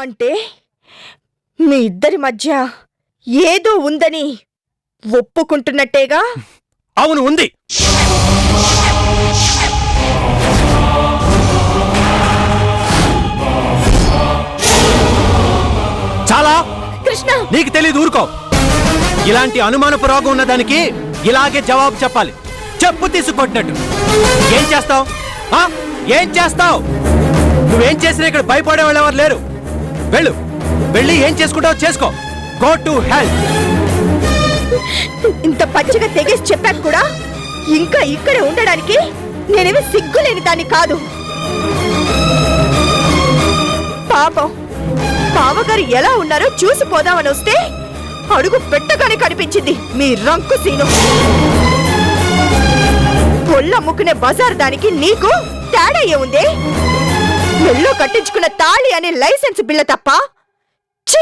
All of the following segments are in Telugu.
అంటే మీ ఇద్దరి మధ్య ఏదో ఉందని ఒప్పుకుంటున్నట్టేగా? అవును, ఉంది. చాలా. కృష్ణ, నీకు తెలీదు, ఊరుకో. ఇలాంటి అనుమానపు రోగం ఉన్నదానికి ఇలాగే జవాబు చెప్పాలి, చెప్పు తీసుకొట్టినట్టు. ఏం చేస్తావు? ఏం చేస్తావు? నువ్వేం చేసినా ఇక్కడ భయపడే వాళ్ళు ఎవరు లేరు. వెళ్ళు, వెళ్ళి ఏం చేసుకుంటావు చేసుకో. Go to health. ఇంత పచ్చిగా తెగేసి చెప్పాక కూడా ఇంకా ఇక్కడే ఉండడానికి నేనేమి సిగ్గులేని దాన్ని కాదు. పాపం బావగారు ఎలా ఉన్నారో చూసిపోదామని వస్తే అడుగు పెట్టగానే కనిపించింది మీ రంకు సీను. పొల్లమ్ముకునే బజార్ దానికి నీకు తేడా ఏముంది? మెల్లో కట్టించుకున్న తాళి అనే లైసెన్స్ బిల్ల తప్ప. ఛీ!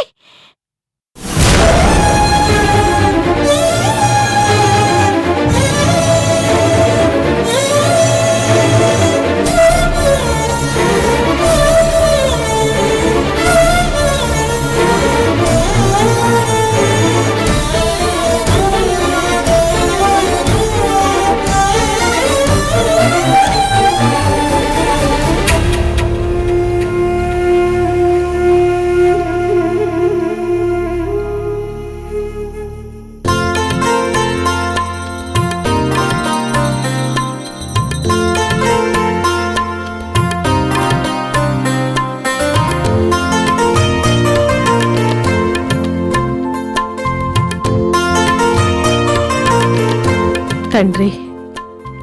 తండ్రి,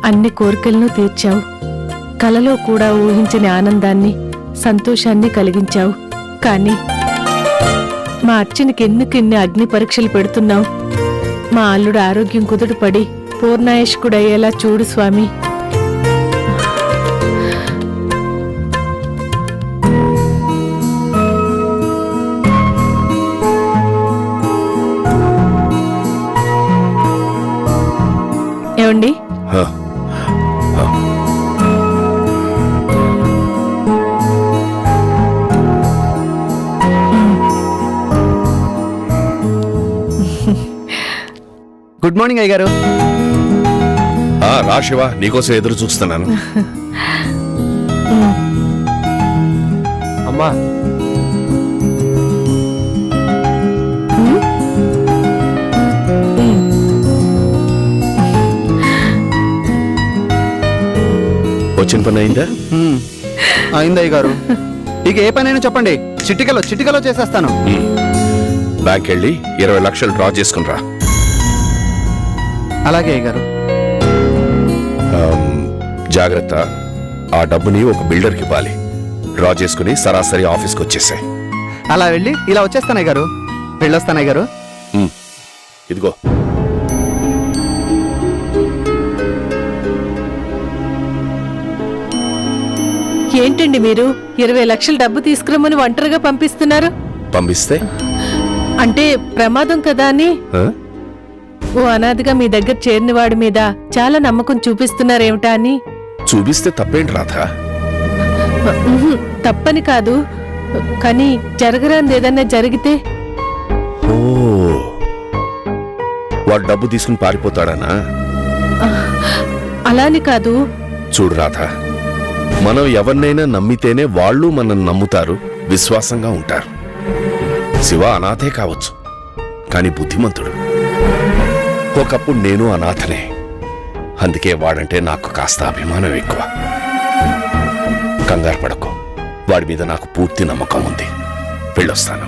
అన్ని కోరికలను తీర్చావు. కలలో కూడా ఊహించని ఆనందాన్ని, సంతోషాన్ని కలిగించావు. కానీ మా అర్చనకి ఎన్నికెన్ని అగ్ని పరీక్షలు పెడుతున్నావు. మా అల్లుడు ఆరోగ్యం కుదుటపడి పూర్ణాయుష్కుడయ్యేలా చూడు స్వామి. ఏమండి? గుడ్ మార్నింగ్ అయ్యగారు. రా శివ, నీకోసం ఎదురు చూస్తున్నాను. అమ్మా, వచ్చిన పని అయిందా? అయింది అయ్యగారు. ఇక ఏ పనైనా చెప్పండి, చిటికలో చేసేస్తాను. బ్యాంక్ వెళ్ళి 20 లక్షలు డ్రా చేసుకుని రా. అలాగే అయ్యగారు. జాగ్రత్త, ఆ డబ్బుని ఒక బిల్డర్కి ఇవ్వాలి. డ్రా చేసుకుని సరాసరి ఆఫీస్కి వచ్చేసాయి. అలా వెళ్ళి ఇలా వచ్చేస్తాను అయ్యగారు. వెళ్ళొస్తాను అయ్యగారు. ఇదిగో. ఏంటండి మీరు 20 లక్షల డబ్బు తీసుకురమ్మని ఒంటరిగా పంపిస్తున్నారు? పంపిస్తే అంటే ప్రమాదం కదా అని. ఓ అనాథగా మీ దగ్గర చేరిన వాడి మీద చాలా నమ్మకం చూపిస్తున్నారేమిటా అని. చూపిస్తే తప్పేంటి రాధా? తప్పని కాదు, కానీ జరగరాంది ఏదన్నా జరిగితే. ఓ, వాడు డబ్బు తీసుకుని పారిపోతాడనా? అలాని కాదు. చూడు రాధా, మనం ఎవరినైనా నమ్మితేనే వాళ్ళు మనల్ని నమ్ముతారు, విశ్వాసంగా ఉంటారు. శివ అనాథే కావచ్చు, కాని బుద్ధిమంతుడు. ఒకప్పుడు నేను అనాథనే, అందుకే వాడంటే నాకు కాస్త అభిమానం ఎక్కువ. కంగారు పడకు, వాడి మీద నాకు పూర్తి నమ్మకం ఉంది. వెళ్ళొస్తాను.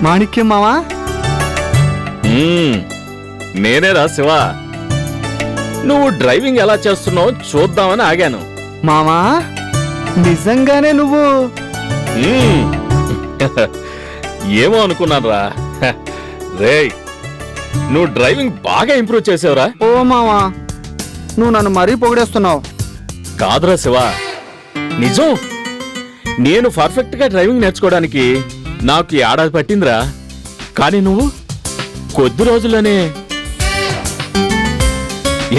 మాణిక్యం మావా. నేనేరా శివ. నువ్వు డ్రైవింగ్ ఎలా చేస్తున్నావు చూద్దామని ఆగాను. మావా నిజంగానే నువ్వు? ఏమో అనుకున్నానురా. రేయ్, నువ్వు డ్రైవింగ్ బాగా ఇంప్రూవ్ చేసావురా. ఓ మావా, నువ్వు నన్ను మరీ పొగిడేస్తున్నావు. కాదురా శివ, నిజం. నేను పర్ఫెక్ట్ గా డ్రైవింగ్ నేర్చుకోవడానికి నాకు ఏడాది పట్టిందిరా. కానీ నువ్వు కొద్ది రోజుల్లోనే.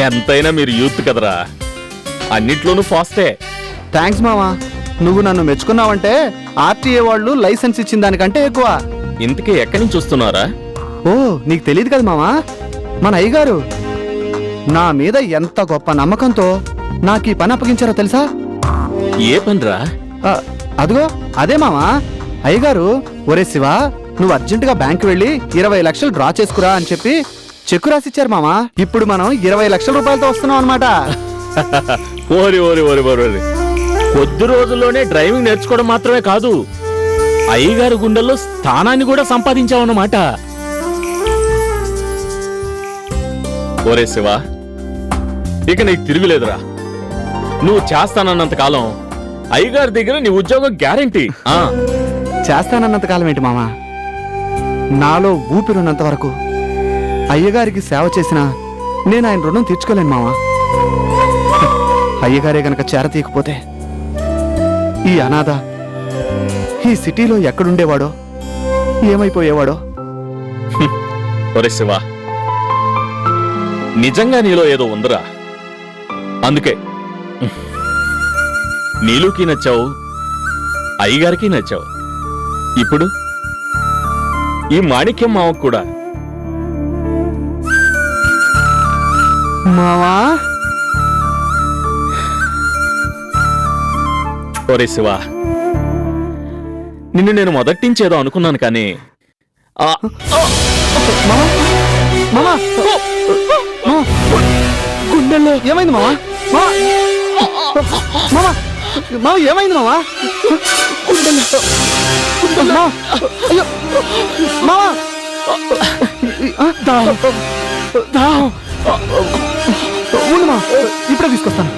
ఎంతైనా మీరు యూత్ కదరా, అన్నిట్లోనూ ఫాస్టే. థ్యాంక్స్ మావా. నువ్వు నన్ను మెచ్చుకున్నావంటే ఆర్టీఏ వాళ్ళు లైసెన్స్ ఇచ్చిన దానికంటే ఎక్కువ. ఇంతకీ ఎక్కడి నుంచి వస్తున్నారా? ఓ, నీకు తెలియదు కదా మావా, మన అయ్యగారు నా మీద ఎంత గొప్ప నమ్మకంతో నాకు ఈ పని అప్పగించారో తెలుసా? ఏ పనిరా? అదిగో అదే మావా. అయ్యగారు, ఒరే శివ, నువ్వు అర్జెంటుగా బ్యాంకు వెళ్ళి 20 లక్షలు డ్రా చేసుకురా అని చెప్పి చెక్కు రాసిచ్చారు మావా. ఇప్పుడు మనం 20 లక్షల రూపాయలతో వస్తున్నాం అనమాట. ఓరి ఓరి ఓరి ఓరి. కొద్ది రోజుల్లోనే డ్రైవింగ్ నేర్చుకోవడం మాత్రమే కాదు, అయ్యగారి గుండెల్లో స్థానాన్ని కూడా సంపాదించావన్నమాట. ఓరే శివ, ఇక నీకు తిరుగులేదురా. నువ్వు చేస్తానన్నంత కాలం అయ్యగారి దగ్గర నీ ఉద్యోగం గ్యారెంటీ. చేస్తానన్నంత కాలం ఏంటి మావా, నాలో ఊపిరున్నంత వరకు అయ్యగారికి సేవ చేసినా నేను ఆయన రుణం తీర్చుకోలేను మావా. అయ్యగారే గనక చేరతీయకపోతే ఈ అనాథ ఈ సిటీలో ఎక్కడుండేవాడో, ఏమైపోయేవాడో. ఒరే శివ, నిజంగా నీలో ఏదో ఉందిరా. అందుకే నీలుకి నచ్చావు, అయ్యగారికి నచ్చావు. ఇప్పుడు ఈ మాణిక్యం మావకు కూడా. మావా, ఒరే శివ, నిన్ను నేను మొదటించేదో అనుకున్నాను కానీ మావా, గుండెల్లో ఏమైంది మావా? మావా, మావా, ఏమైంది మావా? గుండెల్లో, అయ్యో మావా, ఉండు మా, ఇప్పుడే తీసుకొస్తాను.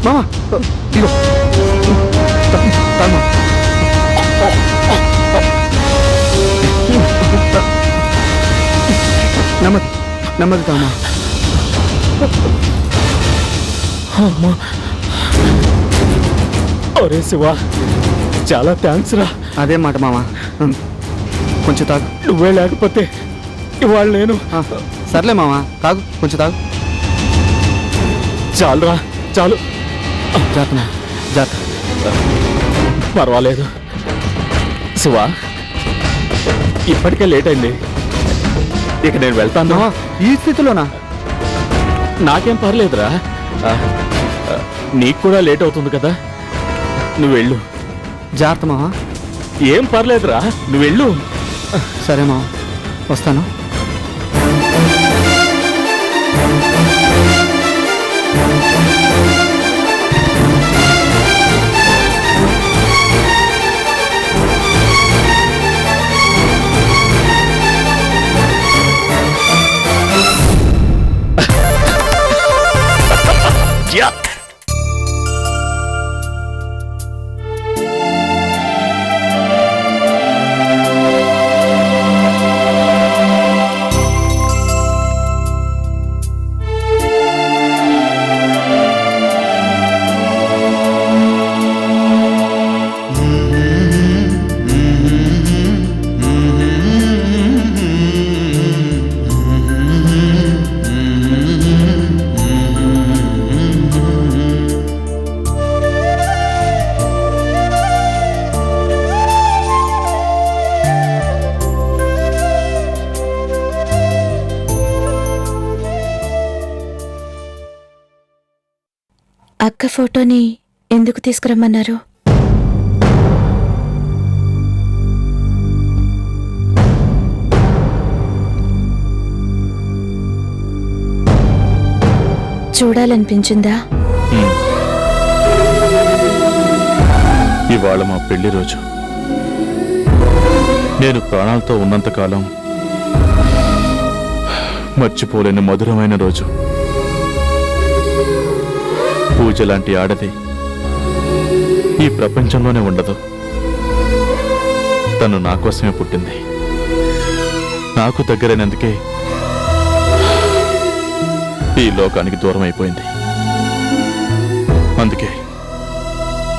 మామా, ఇగో తాగు. నెమ్మది నెమ్మది తామా. ఒరే శివ, చాలా థ్యాంక్స్ రా. అదే మాట మామా, కొంచెం తాగు. నువ్వే లేకపోతే ఇవాళ నేను. సర్లే మామా, తాగు, కొంచెం తాగు. చాలురా, చాలు. జాతమా, జాత. పర్వాలేదు శివ, ఇప్పటికే లేట్ అయింది. ఇక నేను వెళ్తాను. ఈ స్థితిలోనా? నాకేం పర్లేదురా. నీకు కూడా లేట్ అవుతుంది కదా, నువ్వు వెళ్ళు. జాగ్రత్త మావా. ఏం పర్లేదురా, నువ్వు వెళ్ళు. సరే మావా, వస్తాను. అక్క ఫోటోని ఎందుకు తీసుకురమ్మన్నారు? చూడాలనిపించిందా? ఇవాళ మా పెళ్లి రోజు. నేను ప్రాణాలతో ఉన్నంతకాలం మర్చిపోలేని మధురమైన రోజు. పూజ లాంటి ఆడది ఈ ప్రపంచంలోనే ఉండదు. తను నా కోసమే పుట్టింది. నాకు దగ్గరైనందుకే ఈ లోకానికి దూరం అయిపోయింది. అందుకే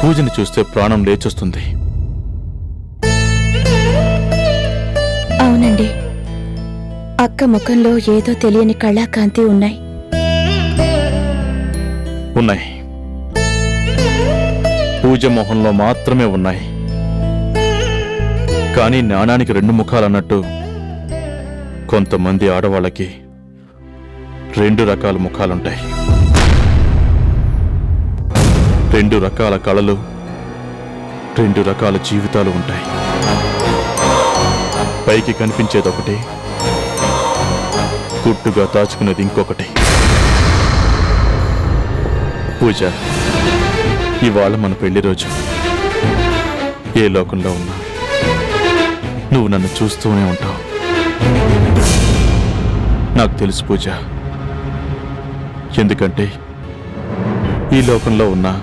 పూజని చూస్తే ప్రాణం లేచొస్తుంది. అవునండి, అక్క ముఖంలో ఏదో తెలియని కళాకాంతి ఉన్నాయి. పూజ మొహంలో మాత్రమే ఉన్నాయి. కానీ నాణానికి రెండు ముఖాలన్నట్టు కొంతమంది ఆడవాళ్ళకి రెండు రకాల ముఖాలుంటాయి. రెండు రకాల కళలు, రెండు రకాల జీవితాలు ఉంటాయి. పైకి కనిపించేదొకటి, గుట్టుగా దాచుకునేది ఇంకొకటి. పూజ, ఇవాళ మన పెళ్లి రోజు. ఏ లోకంలో ఉన్నా నువ్వు నన్ను చూస్తూనే ఉంటావు. నాకు తెలుసు పూజ. ఎందుకంటే ఈ లోకంలో ఉన్నా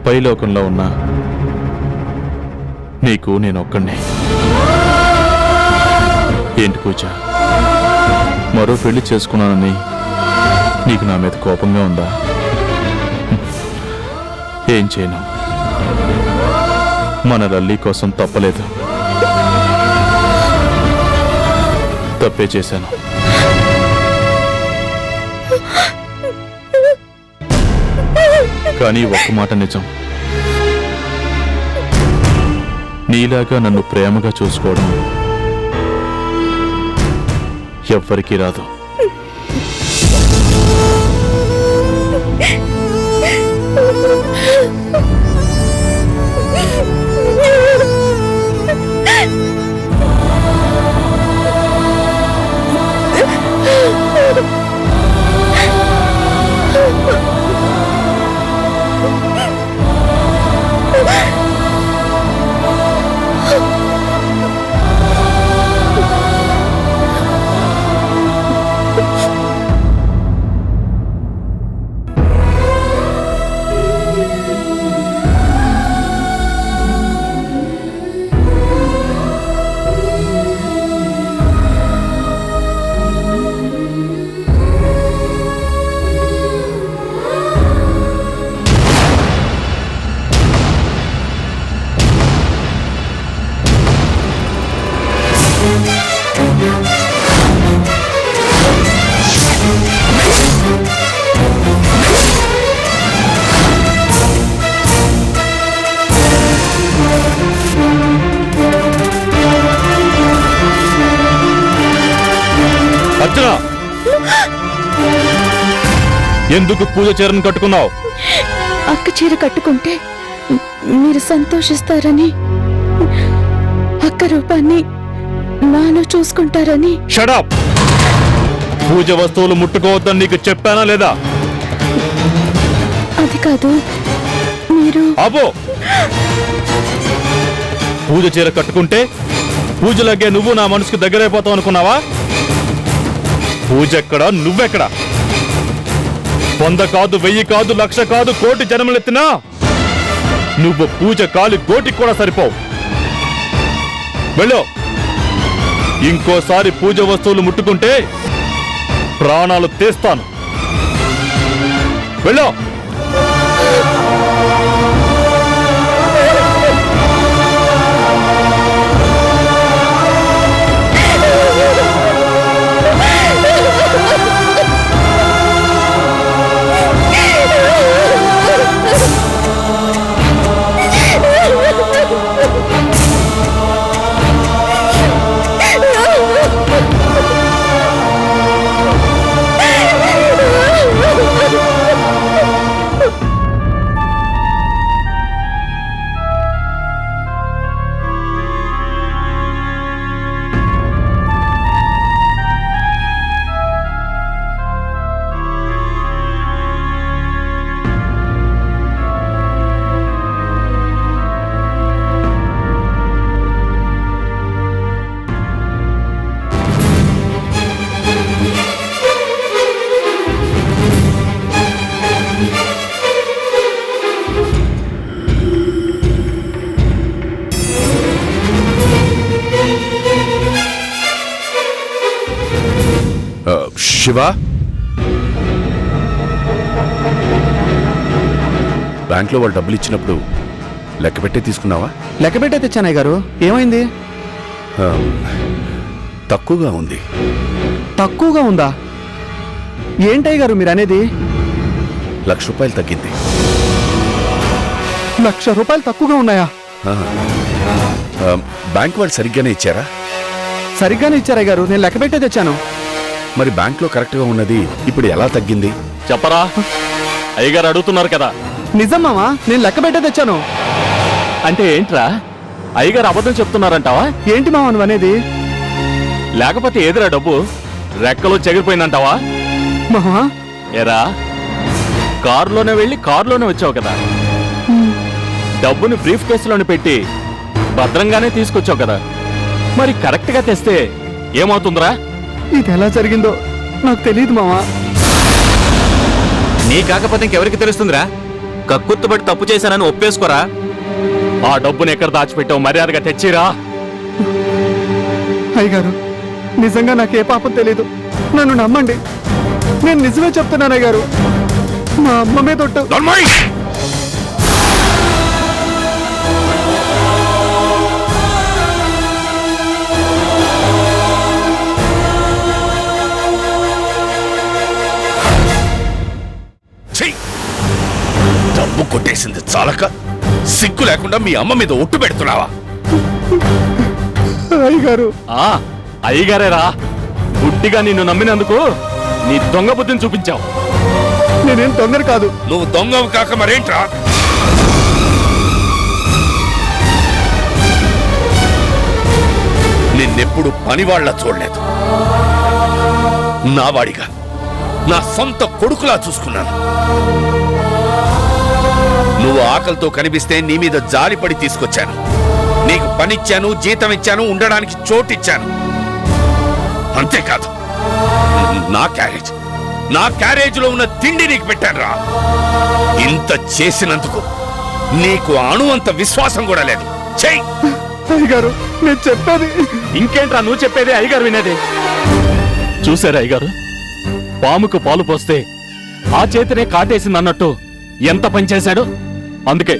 పై లోకంలో ఉన్నా నీకు నేను ఒక్కడే. ఏంటి పూజ, మరో పెళ్లి చేసుకున్నానని నీకు నా మీద కోపంగా ఉందా? ఏం చేయను, మన లల్లి కోసం తప్పలేదు. తప్పే చేశాను. కానీ ఒక్క మాట నిజం, నీలాగా నన్ను ప్రేమగా చూసుకోవడం ఎవ్వరికీ రాదు. అర్చన, ఎందుకు పూజ చీరను కట్టుకున్నావు? అక్క చీర కట్టుకుంటే మీరు సంతోషిస్తారని, అక్క రూపాన్ని నాలో చూసుకుంటారని. Shut up! పూజ వస్తువులు ముట్టుకోవద్దని నీకు చెప్పానా లేదా? అది కాదు, మీరు ఆపో! పూజ చీర కట్టుకుంటే పూజలగే నువ్వు నా మనసుకు దగ్గరైపోతావు అనుకున్నావా? పూజ ఎక్కడా, నువ్వెక్కడా? 100 కాదు, 1000 కాదు, 1,00,000 కాదు, కోటి జన్మలెత్తినా నువ్వు పూజ కాలి గోటికి కూడా సరిపోవు. వెళ్ళు. ఇంకోసారి పూజ వస్తువులు ముట్టుకుంటే ప్రాణాలు తీస్తాను. వెళ్ళు. శివ, బ్యాంక్లో వాళ్ళు డబ్బులు ఇచ్చినప్పుడు లెక్క పెట్టే తీసుకున్నావా? లెక్క పెట్టే తెచ్చాను అయ్యగారు. ఏమైంది? ఆ, తక్కువగా ఉంది. తక్కువగా ఉందా? ఏంటయ్యగారు మీరు అనేది? ₹1,00,000 తగ్గింది. ₹1,00,000 తక్కువగా ఉన్నాయా? ఆ, ఆ, బ్యాంక్ వాళ్ళు సరిగ్గానే ఇచ్చారా? సరిగ్గానే ఇచ్చారయ్యగారు. నేను లెక్క పెట్టే తెచ్చాను. మరి బ్యాంక్లో కరెక్ట్గా ఉన్నది ఇప్పుడు ఎలా తగ్గింది? చెప్పరా, అయ్యగారు అడుగుతున్నారు కదా. నిజం మామా, నేను లెక్క పెట్టే తెచ్చాను. అంటే ఏంట్రా, అయ్యగారు అబద్ధం చెప్తున్నారంటావా? ఏంటి మామా నువ్వు అనేది? లేకపోతే ఏదిరా డబ్బు రెక్కలో చెగిరిపోయిందంటావా? మామా, ఏరా, కారులోనే వెళ్ళి కారులోనే వచ్చావు కదా, డబ్బుని బ్రీఫ్ కేసులోనే పెట్టి భద్రంగానే తీసుకొచ్చావు కదా, మరి కరెక్ట్ గా తెస్తే ఏమవుతుందిరా? ఇది ఎలా జరిగిందో నాకు తెలియదు మామా. నీ కాకపోతే ఇంకెవరికి తెలుస్తుందిరా? కక్కుర్తుపడి తప్పు చేశానని ఒప్పేసుకోరా. ఆ డబ్బుని ఎక్కడ దాచిపెట్టావు? మర్యాదగా తెచ్చిరా. అయ్యగారు, నిజంగా నాకే పాపం తెలీదు. నన్ను నమ్మండి. నేను నిజమే చెప్తున్నాను అయ్యగారు. మా అమ్మ మీద ఒట్టు. నర్మయ్! ఛీ! డబ్బు కొట్టేసింది చాలక సిగ్గు లేకుండా మీ అమ్మ మీద ఒట్టు పెడుతున్నావా? అయ్యగారు, ఆ అయ్యగారేరా, గుడ్డిగా నిన్ను నమ్మినందుకు నీ దొంగ బుద్ధిని చూపించావు. నేనేం తొందర కాదు. నువ్వు దొంగవు కాక మరేంట్రా? నిన్నెప్పుడు పనివాళ్ల చూడలేదు. నావాడిగా, నా సొంత కొడుకులా చూసుకున్నాను. నువ్వు ఆకలితో కనిపిస్తే నీ మీద జాలిపడి తీసుకొచ్చాను. నీకు పనిచ్చాను, జీతం ఇచ్చాను, ఉండడానికి చోటిచ్చాను. అంతేకాదు, నా క్యారేజ్లో ఉన్న తిండి నీకు పెట్టానురా. ఇంత చేసినందుకు నీకు అణువంత విశ్వాసం కూడా లేదు. చెయ్యి! అయ్యగారు, నేను చెప్పేది. ఇంకేంట్రా నువ్వు చెప్పేది అయ్యగారు వినేది? చూసారా అయ్యగారు, పాముకు పాలు పోస్తే ఆ చేతినే కాటేసింది అన్నట్టు ఎంత పనిచేశాడు. అందుకే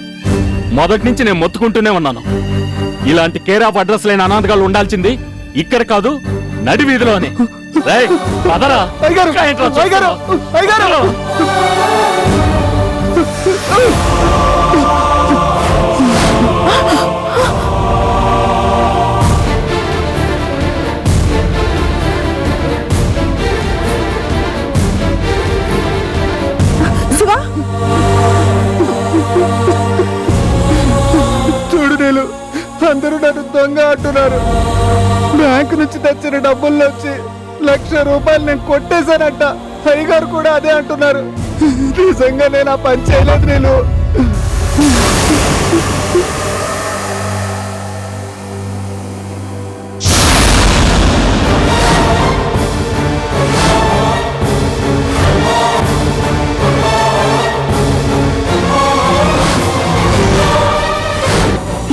మొదటి నుంచి నేను మొత్తుకుంటూనే ఉన్నాను, ఇలాంటి కేర్ ఆఫ్ అడ్రస్ లేని అనాథగాళ్ళు ఉండాల్సింది ఇక్కడ కాదు, నడి వీధిలోనే. రేయ్, పదరా. అయ్యగారు, ఇంకా ఏంట్రా అయ్యగారు, చూస్తున్నావ్? అయ్యగారు. శివ, చూడు నీలు, అందరూ నన్ను దొంగ అంటున్నారు. బ్యాంకు నుంచి తెచ్చిన డబ్బుల్లో వచ్చి ₹1,00,000 నేను కొట్టేశానంట. అయ్యగారు కూడా అదే అంటున్నారు. నిజంగా నేను ఆ పని చేయలేదు నీలు.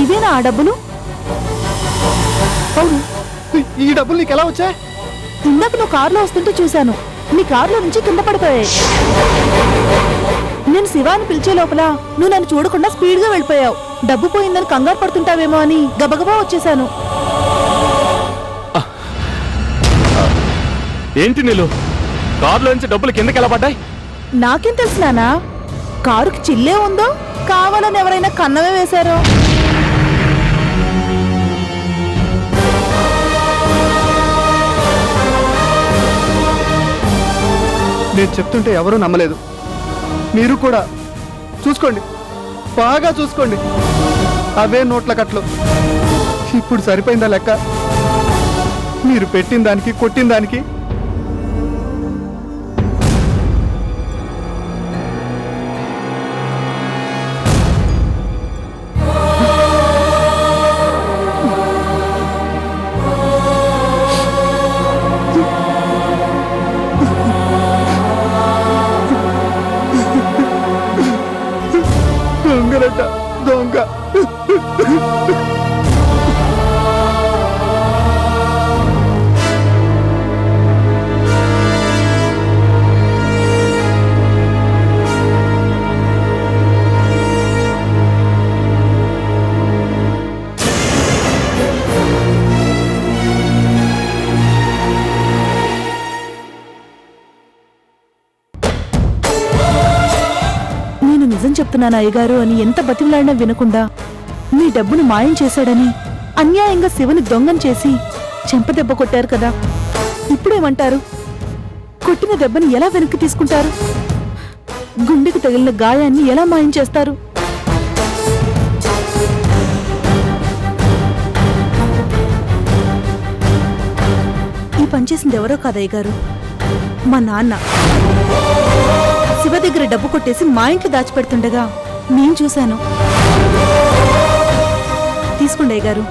ఇవేనా ఆ డబ్బులు? అవును, ఈ డబ్బులు నీకు ఎలా వచ్చాయి? ఇందాక నువ్వు కారులో వస్తుంటే చూశాను. నీ కారులో నుంచి కింద పడిపోయాయి. నేను శివాని పిలిచే లోపల నువ్వు నన్ను చూడకుండా స్పీడ్ గా వెళ్ళిపోయావు. డబ్బు పోయిందని కంగారు పడుతుంటావేమో అని గబగబా వచ్చేసాను. ఏంటి నీళ్ళు, కారులోంచి డబ్బులు కిందకి ఎలా పడ్డాయి? నాకేం తెలుసు నానా? కారుకి చిల్లే ఉందో, కావాలని ఎవరైనా కన్నమే వేశారో. నేను చెప్తుంటే ఎవరూ నమ్మలేదు. మీరు కూడా చూసుకోండి, బాగా చూసుకోండి. అవే నోట్ల కట్లు. ఇప్పుడు సరిపోయిందా లెక్క? మీరు పెట్టిన దానికి, కొట్టిన దానికి. దొంగరట, దొంగ. నిజం చెప్తున్నాను అయ్యగారు అని ఎంత బతిమలాడినా వినకుండా మీ డబ్బును మాయం చేశాడని అన్యాయంగా శివని దొంగం చేసి చెంపదెబ్బ కొట్టారు కదా. ఇప్పుడేమంటారు? కొట్టిన దెబ్బని ఎలా వెనక్కి తీసుకుంటారు? గుండెకు తగిలిన గాయాన్ని ఎలా మాయం చేస్తారు? ఈ పనిచేసింది ఎవరో కాదయ్య గారు, మా నాన్న. శివ దగ్గర డబ్బు కొట్టేసి మా ఇంట్లో దాచిపెడుతుండగా నేను చూశాను. తీసుకోండి అయ్య గారు,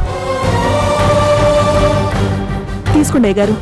తీసుకోండి అయ్య గారు.